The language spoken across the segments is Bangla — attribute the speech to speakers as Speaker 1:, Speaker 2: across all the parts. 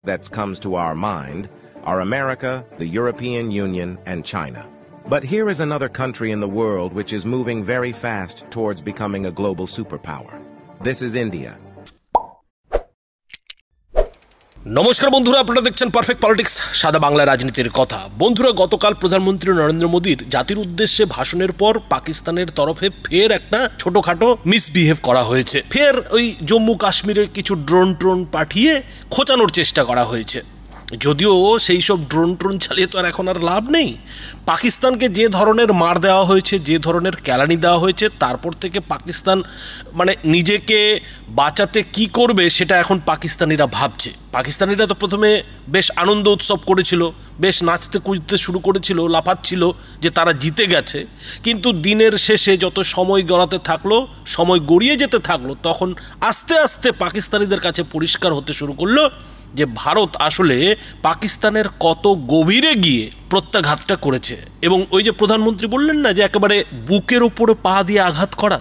Speaker 1: that comes to our mind are America, the European Union, and China. But here is another country in the world which is moving very fast towards becoming a global superpower. This is India.
Speaker 2: নমস্কার বন্ধুরা, আপনারা দেখছেন পারফেক্ট পলিটিক্স, সাদা বাংলা রাজনীতির কথা। বন্ধুরা, গতকাল প্রধানমন্ত্রী নরেন্দ্র মোদীর জাতির উদ্দেশ্যে ভাষণের পর পাকিস্তানের তরফে ফের একটা ছোটখাটো মিসবিহেভ করা হয়েছে। ফের ওই জম্মু কাশ্মীরে কিছু ড্রোন পাঠিয়ে খোঁচানোর চেষ্টা করা হয়েছে। যদিও সেই সব ড্রোন চালিয়ে তো আর এখন আর লাভ নেই। পাকিস্তানকে যে ধরনের মার দেওয়া হয়েছে, যে ধরনের কেলানি দেওয়া হয়েছে, তারপর থেকে পাকিস্তান নিজেকে বাঁচাতে কি করবে সেটা এখন পাকিস্তানিরা ভাবছে। পাকিস্তানিরা তো প্রথমে বেশ আনন্দ উৎসব করেছিল, বেশ নাচতে কুদতে শুরু করেছিল, লাফাচ্ছিল যে তারা জিতে গেছে। কিন্তু দিনের শেষে যত সময় গড়াতে থাকলো, সময় গড়িয়ে যেতে থাকলো, তখন আস্তে আস্তে পাকিস্তানিদের কাছে পরিষ্কার হতে শুরু করলো যে ভারত আসলে পাকিস্তানের কত গভীরে গিয়ে প্রত্যাঘাতটা করেছে। এবং ওই যে প্রধানমন্ত্রী বললেন না যে একেবারে বুকের ওপরে পা দিয়ে আঘাত করা,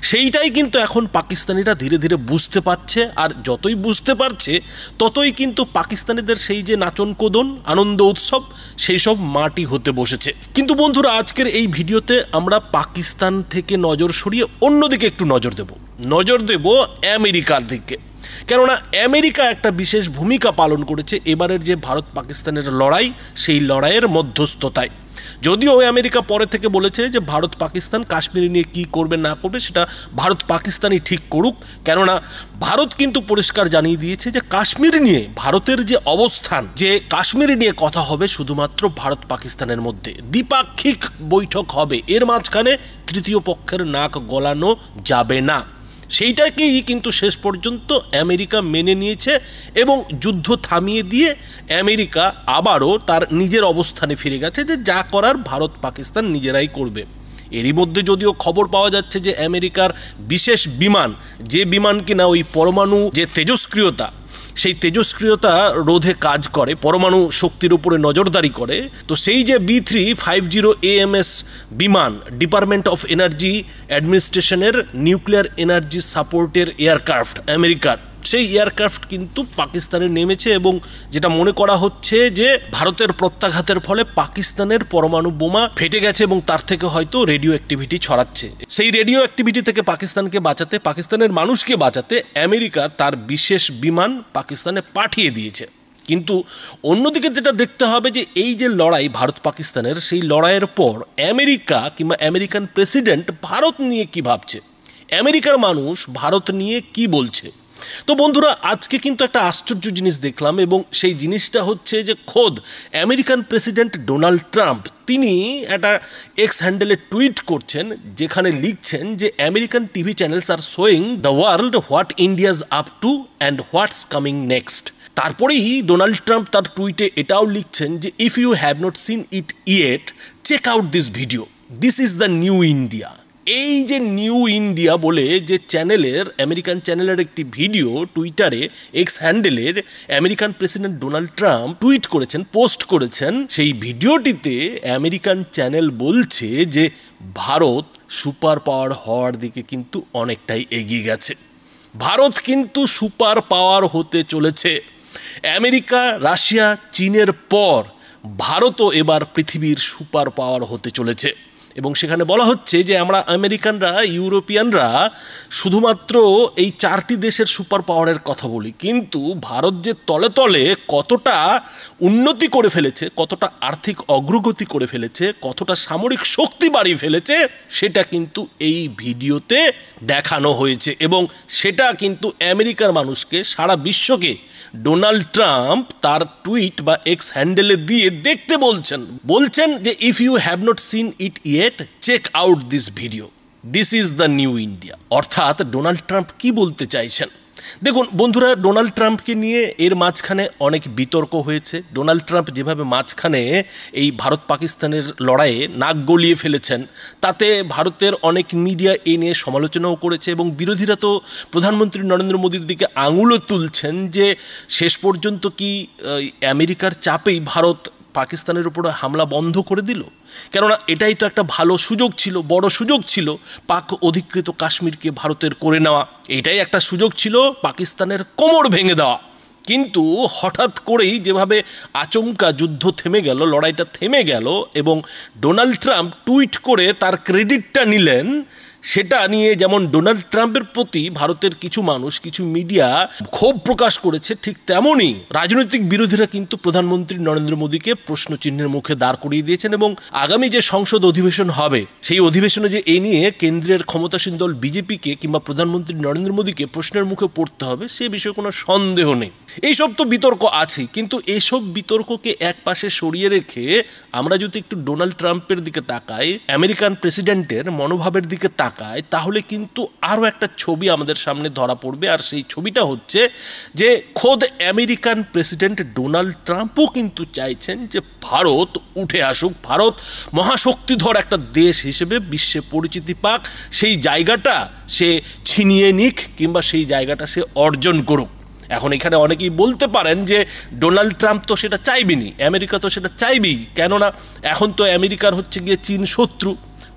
Speaker 2: সেইটাই কিন্তু এখন পাকিস্তানিরা ধীরে ধীরে বুঝতে পারছে। আর যতই বুঝতে পারছে ততই কিন্তু পাকিস্তানিদের সেই যে নাচন কোদন, আনন্দ উৎসব, সেই সব মাটি হতে বসেছে। কিন্তু বন্ধুরা, আজকের এই ভিডিওতে আমরা পাকিস্তান থেকে নজর সরিয়ে অন্যদিকে একটু নজর দেব আমেরিকার দিকে। কেননা আমেরিকা একটা বিশেষ ভূমিকা পালন করেছে এবারের যে ভারত পাকিস্তানের লড়াই, সেই লড়াইয়ের মধ্যস্থতায়। যদিও আমেরিকা পরে থেকে বলেছে যে ভারত পাকিস্তান কাশ্মীর নিয়ে কি করবে না করবে সেটা ভারত পাকিস্তানই ঠিক করুক। কেননা ভারত কিন্তু পরিষ্কার জানিয়ে দিয়েছে যে কাশ্মীর নিয়ে ভারতের যে অবস্থান, যে কাশ্মীর নিয়ে কথা হবে শুধুমাত্র ভারত পাকিস্তানের মধ্যে, দ্বিপাক্ষিক বৈঠক হবে, এর মাঝখানে তৃতীয় পক্ষের নাক গলানো যাবে না। সেইটাকেই কিন্তু শেষ পর্যন্ত আমেরিকা মেনে নিয়েছে এবং যুদ্ধ থামিয়ে দিয়ে আমেরিকা আবারও তার নিজের অবস্থানে ফিরে গেছে যে যা করার ভারত পাকিস্তান নিজেরাই করবে। এরই মধ্যে যদিও খবর পাওয়া যাচ্ছে যে আমেরিকার বিশেষ বিমান, যে বিমান কিনা ওই পরমাণু যে তেজস্ক্রিয়তা, সেই তেজস্ক্রিয়তা রোধে কাজ করে, পরমাণু শক্তির উপরে নজরদারি করে, তো সেই যে B350 AMS বিমান, ডিপার্টমেন্ট অফ এনার্জি অ্যাডমিনিস্ট্রেশনের নিউক্লিয়ার এনার্জি সাপোর্টের এয়ারক্রাফট আমেরিকার, সেই এয়ারক্রাফট কিন্তু পাকিস্তানে নেমেছে এবং যেটা মনে করা হচ্ছে যে ভারতের প্রত্যাঘাতের ফলে পাকিস্তানের পরমাণু বোমা ফেটে গেছে এবং তার থেকে হয়তো রেডিও অ্যাক্টিভিটি ছড়াচ্ছে। সেই রেডিও অ্যাক্টিভিটি থেকে পাকিস্তানকে বাঁচাতে, পাকিস্তানের মানুষকে বাঁচাতে আমেরিকা তার বিশেষ বিমান পাকিস্তানে পাঠিয়ে দিয়েছে। কিন্তু অন্যদিকে যেটা দেখতে হবে যে এই যে লড়াই ভারত পাকিস্তানের, সেই লড়াইয়ের পর আমেরিকা কিংবা আমেরিকান প্রেসিডেন্ট ভারত নিয়ে কি ভাবছে, আমেরিকার মানুষ ভারত নিয়ে কি বলছে। তো বন্ধুরা, আজকে কিন্তু একটা আশ্চর্য জিনিস দেখলাম এবং সেই জিনিসটা হচ্ছে যে খোদ আমেরিকান প্রেসিডেন্ট ডোনাল্ড ট্রাম্প তিনি একটা এক্স হ্যান্ডেলে টুইট করছেন, যেখানে লিখছেন যে American TV channels are showing the world what India's up to and what's coming next. তারপরেই ডোনাল্ড ট্রাম্প তার টুইটে এটাও লিখছেন যে if you have not seen it yet, check out this video, this is the new India. এই যে নিউ ইন্ডিয়া বলে যে চ্যানেলের, আমেরিকান চ্যানেলের একটি ভিডিও টুইটারে এক্স হ্যান্ডেলের American president Donald Trump tweet করেছেন, পোস্ট করেছেন, সেই ভিডিওটিতে আমেরিকান চ্যানেল বলছে যে ভারত সুপার পাওয়ার হওয়ার দিকে কিন্তু অনেকটাই এগিয়ে গেছে। ভারত কিন্তু সুপার পাওয়ার হতে চলেছে। আমেরিকা, রাশিয়া, চীনের পর ভারতও এবার পৃথিবীর সুপার পাওয়ার হতে চলেছে। এবং সেখানে বলা হচ্ছে যে আমরা আমেরিকানরা, ইউরোপিয়ানরা শুধুমাত্র এই 4টি দেশের সুপার পাওয়ারের কথা বলি, কিন্তু ভারত যে তলে তলে কতটা উন্নতি করে ফেলেছে, কতটা আর্থিক অগ্রগতি করে ফেলেছে, কতটা সামরিক শক্তি বাড়িয়ে ফেলেছে, সেটা কিন্তু এই ভিডিওতে দেখানো হয়েছে। এবং সেটা কিন্তু আমেরিকার মানুষকে, সারা বিশ্বকে ডোনাল্ড ট্রাম্প তার টুইট বা এক্স হ্যান্ডেলে দিয়ে দেখতে বলছেন যে if you have not seen it yet, check out this video, this is the new India. অর্থাৎ ডোনাল্ড ট্রাম্প কি বলতে চাইছেন? দেখুন বন্ধুরা, ডোনাল্ড ট্রাম্পকে নিয়ে এর মাঝখানে অনেক বিতর্ক হয়েছে। ডোনাল্ড ট্রাম্প যেভাবে মাঝখানে এই ভারত পাকিস্তানের লড়াইয়ে নাক গলিয়ে ফেলেছেন, তাতে ভারতের অনেক মিডিয়া এই নিয়ে সমালোচনাও করেছে এবং বিরোধীরা তো প্রধানমন্ত্রী নরেন্দ্র মোদীর দিকে আঙুলও তুলছেন যে শেষ পর্যন্ত কি আমেরিকার চাপেই ভারত পাকিস্তানের উপরে হামলা বন্ধ করে দিল। কেননা এটাই তো একটা ভালো সুযোগ ছিল, বড় সুযোগ ছিল পাক অধিকৃত কাশ্মীরকে ভারতের করে নেওয়া। এটাই একটা সুযোগ ছিল পাকিস্তানের কোমর ভেঙে দেওয়া। কিন্তু হঠাৎ করেই যেভাবে আচমকা যুদ্ধ থেমে গেল, লড়াইটা থেমে গেল এবং ডোনাল্ড ট্রাম্প টুইট করে তার ক্রেডিটটা নিলেন, সেটা নিয়ে যেমন ডোনাল্ড ট্রাম্পের প্রতি ভারতের কিছু মানুষ, কিছু মিডিয়া ক্ষোভ প্রকাশ করেছে, ঠিক তেমনই রাজনৈতিক বিরোধীরা কিন্তু প্রধানমন্ত্রী নরেন্দ্র মোদীকে প্রশ্নচিহ্নের মুখে দাঁড় করিয়ে দিয়েছেন। এবং আগামী যে সংসদ অধিবেশন হবে, সেই অধিবেশনে যে এ নিয়ে কেন্দ্রের ক্ষমতাসীন দল বিজেপিকে কিংবা প্রধানমন্ত্রী নরেন্দ্র মোদীকে প্রশ্নের মুখে পড়তে হবে, সে বিষয়ে কোনো সন্দেহ নেই। এইসব তো বিতর্ক আছেই, কিন্তু এইসব বিতর্ককে এক পাশে সরিয়ে রেখে আমরা যদি একটু ডোনাল্ড ট্রাম্পের দিকে তাকাই, আমেরিকান প্রেসিডেন্টের মনোভাবের দিকে তাকাই, তাহলে কিন্তু আরও একটা ছবি আমাদের সামনে ধরা পড়বে। আর সেই ছবিটা হচ্ছে যে খোদ আমেরিকান প্রেসিডেন্ট ডোনাল্ড ট্রাম্পও কিন্তু চাইছেন যে ভারত উঠে আসুক, ভারত মহাশক্তিধর একটা দেশ হিসেবে বিশ্বে পরিচিতি পাক, সেই জায়গাটা সে ছিনিয়ে নিক কিংবা সেই জায়গাটা সে অর্জন করুক। এখন এখানে অনেকেই বলতে পারেন যে ডোনাল্ড ট্রাম্প তো সেটা চাইবেনি, আমেরিকা তো সেটা চাইবেই, কেননা এখন তো আমেরিকার হচ্ছে গিয়ে চীন শত্রু।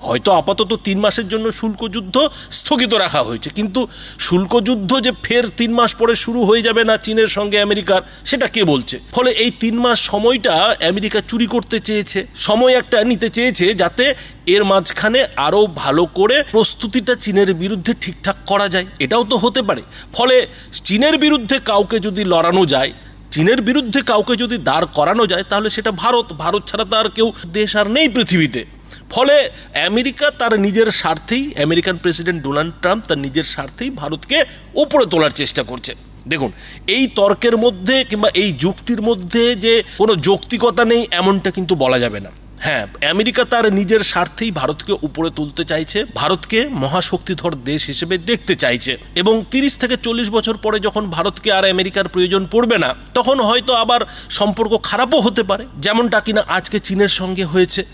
Speaker 2: হয়তো আপাতত 3 মাসের জন্য শুল্ক যুদ্ধ স্থগিত রাখা হয়েছে, কিন্তু শুল্ক যুদ্ধ যে ফের 3 মাস পরে শুরু হয়ে যাবে না চীনের সঙ্গে আমেরিকার, সেটা কে বলছে? ফলে এই 3 মাস সময়টা আমেরিকা চুরি করতে চেয়েছে, সময় একটা নিতে চেয়েছে, যাতে এর মাঝখানে আরও ভালো করে প্রস্তুতিটা চীনের বিরুদ্ধে ঠিকঠাক করা যায়। এটাও তো হতে পারে। ফলে চীনের বিরুদ্ধে কাউকে যদি লড়ানো যায়, চীনের বিরুদ্ধে কাউকে যদি দাঁড় করানো যায়, তাহলে সেটা ভারত ছাড়া তো আর কেউ দেশ আর নেই পৃথিবীতে। ফলে আমেরিকা তার নিজের স্বার্থেই, আমেরিকান প্রেসিডেন্ট ডোনাল্ড ট্রাম্প তার নিজের স্বার্থেই ভারতকে উপরে তোলার চেষ্টা করছে। দেখুন, এই তর্কের মধ্যে কিংবা এই যুক্তির মধ্যে যে কোনো যৌক্তিকতা নেই এমনটা কিন্তু বলা যাবে না। হ্যাঁ, আমেরিকা তার নিজের স্বার্থেই ভারতকে উপরে তুলতে চাইছে, ভারতকে মহাশক্তিধর দেশ হিসেবে দেখতে চাইছে, এবং 30 থেকে 40 বছর পরে যখন ভারতকে আর আমেরিকার প্রয়োজন পড়বে না, তখন হয়তো আবার সম্পর্ক খারাপও হতে পারে, যেমনটা কিনা আজকে চীনের সঙ্গে হয়েছে।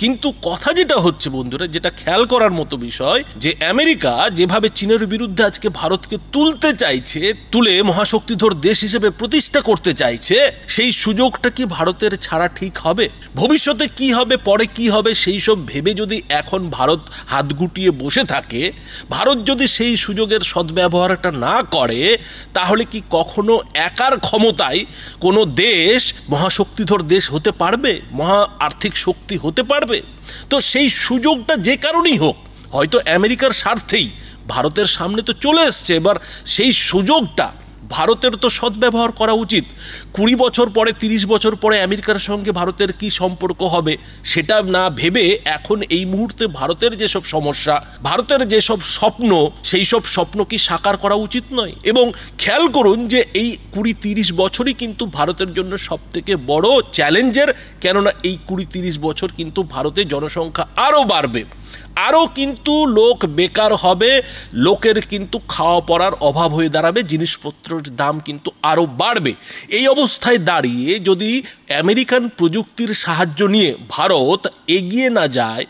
Speaker 2: কিন্তু কথা যেটা হচ্ছে বন্ধুরা, যেটা খেয়াল করার মতো বিষয়, যে আমেরিকা যেভাবে চীনের বিরুদ্ধে আজকে ভারতকে তুলতে চাইছে, তুলে মহাশক্তিধর দেশ হিসেবে প্রতিষ্ঠা করতে চাইছে, সেই সুযোগটা কি ভারতের ছাড়া ঠিক হবে? ভবিষ্যতে কি হবে, পরে কি হবে, সেই সব ভেবে যদি এখন ভারত হাত গুটিয়ে বসে থাকে, ভারত যদি সেই সুযোগের সদ্ব্যবহারটা না করে, তাহলে কি কখনো একার ক্ষমতায় কোনো দেশ মহাশক্তিধর দেশ হতে পারবে, মহা আর্থিক শক্তি হতে পারবে? তো সেই সুযোগটা যে কারণেই হোক, হয়তো আমেরিকার স্বার্থেই ভারতের সামনে তো চলে এসছে, এবার সেই সুযোগটা ভারতের তো সদ্ব্যবহার করা উচিত। 20 বছর পরে, 30 বছর পরে আমেরিকার সঙ্গে ভারতের কি সম্পর্ক হবে সেটা না ভেবে এখন এই মুহূর্তে ভারতের যেসব সমস্যা, ভারতের যেসব স্বপ্ন, সেই সব স্বপ্ন কি সাকার করা উচিত নয়? এবং খেয়াল করুন যে এই 20-30 বছরই কিন্তু ভারতের জন্য সবথেকে বড় চ্যালেঞ্জের, কেননা এই 20-30 বছর কিন্তু ভারতের জনসংখ্যা আরও বাড়বে, আরও কিন্তু লোক বেকার হবে, লোকের কিন্তু খাওয়া পড়ার অভাব হয়ে দাঁড়াবে, জিনিসপত্রের দাম কিন্তু আরও বাড়বে। এই অবস্থায় দাঁড়িয়ে যদি আমেরিকান প্রযুক্তির সাহায্য নিয়ে ভারত এগিয়ে না যায়,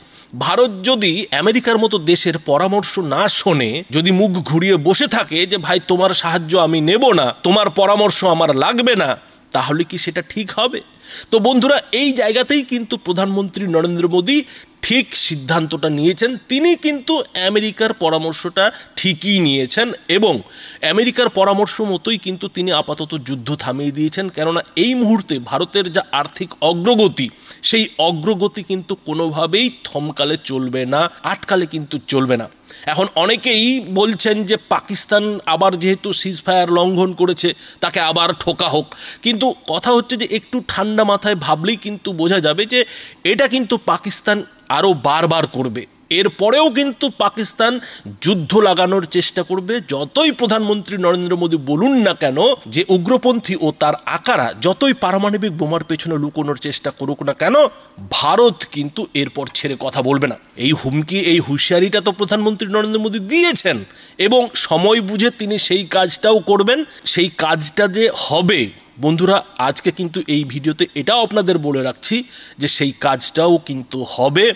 Speaker 2: ভারত যদি আমেরিকার মতো দেশের পরামর্শ না শোনে, যদি মুখ ঘুরিয়ে বসে থাকে যে ভাই তোমার সাহায্য আমি নেব না, তোমার পরামর্শ আমার লাগবে না, তাহলে কি সেটা ঠিক হবে? তো বন্ধুরা, এই জায়গাতেই কিন্তু প্রধানমন্ত্রী নরেন্দ্র মোদী ঠিক সিদ্ধান্তটা নিয়েছেন। তিনি কিন্তু আমেরিকার পরামর্শটা ঠিকই নিয়েছেন এবং আমেরিকার পরামর্শ মতোই কিন্তু তিনি আপাতত যুদ্ধ থামিয়ে দিয়েছেন, কেননা এই মুহূর্তে ভারতের যা আর্থিক অগ্রগতি, সেই অগ্রগতি কিন্তু কোনোভাবেই থমকালে চলবে না, আটকালে কিন্তু চলবে না। এখন অনেকেই বলছেন যে পাকিস্তান আবার যেহেতু সিজফায়ার লঙ্ঘন করেছে, তাকে আবার ঠোকা হোক, কিন্তু কথা হচ্ছে যে একটু ঠান্ডা মাথায় ভাবলেই কিন্তু বোঝা যাবে যে এটা কিন্তু পাকিস্তান আরও বারবার করবে। এরপরেও কিন্তু পাকিস্তান যুদ্ধ লাগানোর চেষ্টা করবে, যতই প্রধানমন্ত্রী নরেন্দ্র মোদী বলুন না কেন যে উগ্রপন্থী ও তার আকারা যতই পারমাণবিক বোমার পেছনে লুকোনোর চেষ্টা করুক না কেন, ভারত কিন্তু এরপর ছেড়ে কথা বলবে না। এই হুমকি, এই হুঁশিয়ারিটা তো প্রধানমন্ত্রী নরেন্দ্র মোদী দিয়েছেন এবং সময় বুঝে তিনি সেই কাজটাও করবেন। সেই কাজটা যে হবে বন্ধুরা, আজকে কিন্তু এই ভিডিওতে এটাও আপনাদের বলে রাখছি যে সেই কাজটাও কিন্তু হবে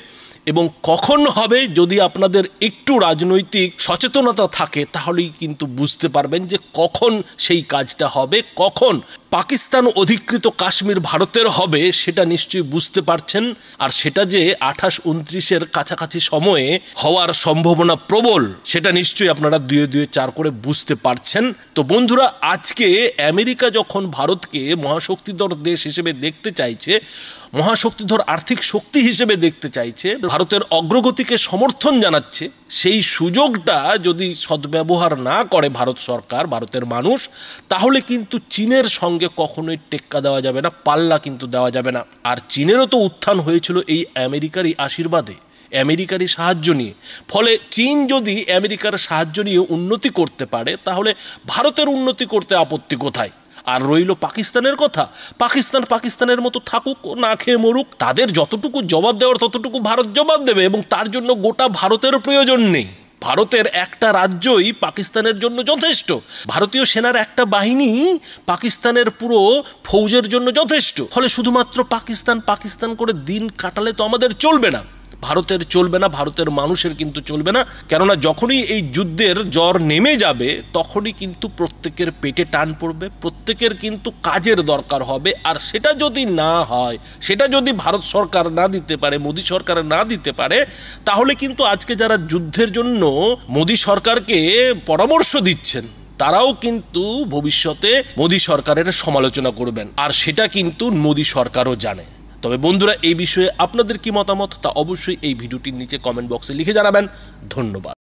Speaker 2: এবং কখন হবে যদি আপনাদের একটু রাজনৈতিক সচেতনতা থাকে তাহলেই কিন্তু বুঝতে পারবেন যে কখন সেই কাজটা হবে, কখন পাকিস্তান অধিকৃত কাশ্মীর ভারতের হবে সেটা নিশ্চয়ই বুঝতে পারছেন। আর সেটা যে 28-29-এর কাছাকাছি সময়ে হওয়ার সম্ভাবনা প্রবল সেটা নিশ্চয়ই আপনারা 2-2-4 করে বুঝতে পারছেন। তো বন্ধুরা, আজকে আমেরিকা যখন ভারতকে মহাশক্তিধর দেশ হিসেবে দেখতে চাইছে, মহাশক্তিধর আর্থিক শক্তি হিসেবে দেখতে চাইছে, ভারতের অগ্রগতিকে সমর্থন জানাচ্ছে, সেই সুযোগটা যদি সদ্ব্যবহার না করে ভারত সরকার, ভারতের মানুষ, তাহলে কিন্তু চীনের সঙ্গে কখনোই টেক্কা দেওয়া যাবে না, পাল্লা কিন্তু দেওয়া যাবে না। আর চীনেরও তো উত্থান হয়েছিল এই আমেরিকারই আশীর্বাদে, আমেরিকারই সাহায্য নিয়ে। ফলে চীন যদি আমেরিকার সাহায্য নিয়ে উন্নতি করতে পারে তাহলে ভারতের উন্নতি করতে আপত্তি কোথায়? আর রইল পাকিস্তানের কথা, পাকিস্তানের মতো থাকুক, না খেয়ে মরুক, তাদের যতটুকু জবাব দেওয়ার ততটুকু ভারত জবাব দেবে, এবং তার জন্য গোটা ভারতের প্রয়োজন নেই। ভারতের একটা রাজ্যই পাকিস্তানের জন্য যথেষ্ট, ভারতীয় সেনার একটা বাহিনী পাকিস্তানের পুরো ফৌজের জন্য যথেষ্ট। ফলে শুধুমাত্র পাকিস্তান করে দিন কাটালে তো আমাদের চলবে না, ভারতের চলবে না, ভারতের মানুষের কিন্তু চলবে না। কেননা যখনই এই যুদ্ধের জ্বর নেমে যাবে তখনই কিন্তু প্রত্যেকের পেটে টান পড়বে, প্রত্যেকের কিন্তু কাজের দরকার হবে। আর সেটা যদি না হয়, সেটা যদি ভারত সরকার না দিতে পারে, মোদী সরকার না দিতে পারে, তাহলে কিন্তু আজকে যারা যুদ্ধের জন্য মোদী সরকারকে পরামর্শ দিচ্ছেন তারাও কিন্তু ভবিষ্যতে মোদী সরকারের সমালোচনা করবেন, আর সেটা কিন্তু মোদী সরকারও জানে। তবে বন্ধুরা, এই বিষয়ে আপনাদের কি মতামত তা অবশ্যই এই ভিডিওটির নিচে কমেন্ট বক্সে লিখে জানাবেন। ধন্যবাদ।